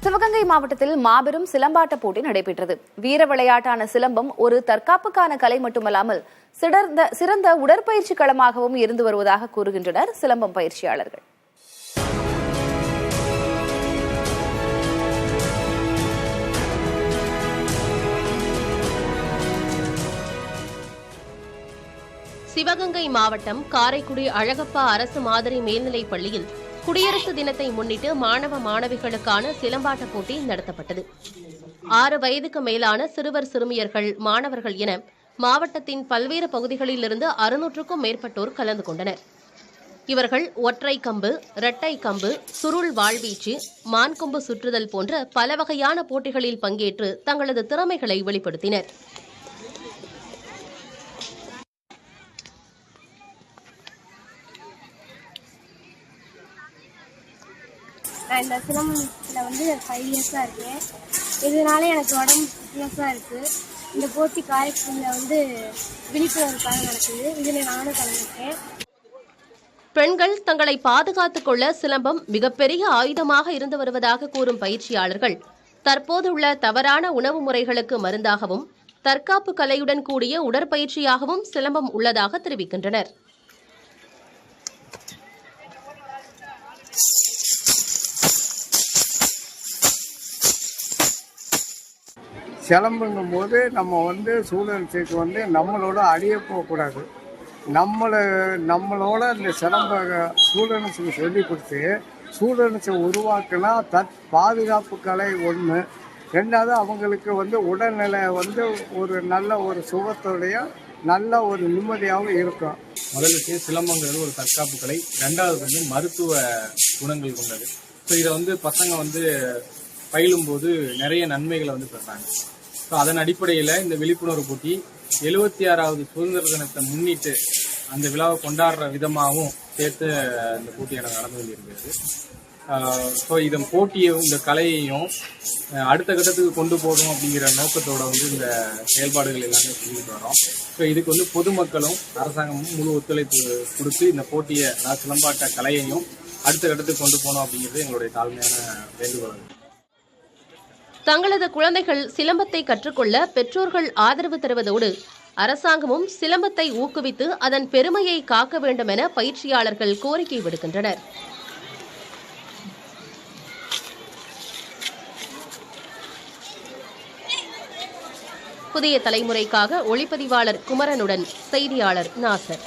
சிவகங்கை மாவட்டத்தில் மாபெரும் சிலம்பாட்ட போட்டி நடைபெற்றது. வீர விளையாட்டான சிலம்பம் ஒரு தற்காப்புக்கான கலை மட்டுமல்லாமல் சிறந்த உடற்பயிற்சி களமாகவும் இருந்து வருவதாக கூறுகின்றனர் சிலம்பம் பயிற்சியாளர்கள். சிவகங்கை மாவட்டம் காரைக்குடி அழகப்பா அரசு மாதிரி மேல்நிலைப் பள்ளியில் குடியரசு தினத்தை முன்னிட்டு மாணவ மாணவிகளுக்கான சிலம்பாட்ட போட்டி நடத்தப்பட்டது. 6 வயதுக்கு மேலான சிறுவர் சிறுமியர்கள் மாணவர்கள் என மாவட்டத்தின் பல்வேறு பகுதிகளிலிருந்து 600க்கும் மேற்பட்டோர் கலந்து கொண்டனர். இவர்கள் ஒற்றை கம்பு, இரட்டை கம்பு, சுருள் வாழ்வீச்சு, மான்கொம்பு சுற்றுதல் போன்ற பல வகையான போட்டிகளில் பங்கேற்று தங்களது திறமைகளை வெளிப்படுத்தினர். நான் இந்த சிலம்பத்தில் 5 இயர்ஸாக இருக்கேன். இதனால எனக்கு உடம்பு ஃபிட்னஸாக இருக்குது. இந்த போட்டி காரைக்குடியில் விழிப்புணர்வுக்காக நடக்குது. இதில் நானும் கலந்துருக்கேன். பெண்கள் தங்களை பாதுகாத்துக் கொள்ள சிலம்பம் மிகப்பெரிய ஆயுதமாக இருந்து வருவதாக கூறும் பயிற்சியாளர்கள் தற்போதுள்ள தவறான உணவு முறைகளுக்கு மருந்தாகவும் தற்காப்பு கலையுடன் கூடிய உடற்பயிற்சியாகவும் சிலம்பம் உள்ளதாக தெரிவிக்கின்றனர். சிலம்புங்கும் போது நம்ம சூழலுக்கு நம்மளோட அழிய போகக்கூடாது. நம்மளோட இந்த சிலம்ப சூழலுக்கு சொல்லி கொடுத்து சூழலுக்கு உருவாக்குனா பாதுகாப்பு கலை ஒன்று. 2வது அவங்களுக்கு உடல்நிலை ஒரு நல்ல ஒரு சுகத்தோடைய நல்ல ஒரு நிம்மதியாகவும் இருக்கும். முதலுக்கு சிலம்பங்கிறது ஒரு தற்காப்பு கலை. 2வது மருத்துவ குணங்கள் கொண்டது. ஸோ இதை பசங்க பயிலும்போது நிறைய நன்மைகளை பெறாங்க. ஸோ அதன் அடிப்படையில் இந்த விழிப்புணர்வு போட்டி 76வது சுதந்திர தினத்தை முன்னிட்டு அந்த விழாவை கொண்டாடுற விதமாகவும் சேர்த்து இந்த போட்டி எனக்கு நடந்து கொண்டிருக்கிறது. ஸோ இதன் போட்டியும் இந்த கலையையும் அடுத்த கட்டத்துக்கு கொண்டு போகணும் அப்படிங்கிற நோக்கத்தோட இந்த செயல்பாடுகள் எல்லாமே செஞ்சுட்டு வரோம். ஸோ இதுக்கு பொதுமக்களும் அரசாங்கமும் முழு ஒத்துழைப்பு கொடுத்து இந்த போட்டியை சிலம்பாட்ட கலையையும் அடுத்த கட்டத்துக்கு கொண்டு போகணும் அப்படிங்கிறது எங்களுடைய தாழ்மையான வேண்டுகோள். தங்களது குழந்தைகள் சிலம்பத்தை கற்றுக்கொள்ள பெற்றோர்கள் ஆதரவு தருவதோடு அரசாங்கமும் சிலம்பத்தை ஊக்குவித்து அதன் பெருமையை காக்க வேண்டும் என பயிற்சியாளர்கள் கோரிக்கை விடுக்கின்றனர். புதிய தலைமுறைக்காக ஒளிப்பதிவாளர் குமரனுடன் செய்தியாளர் நாசர்.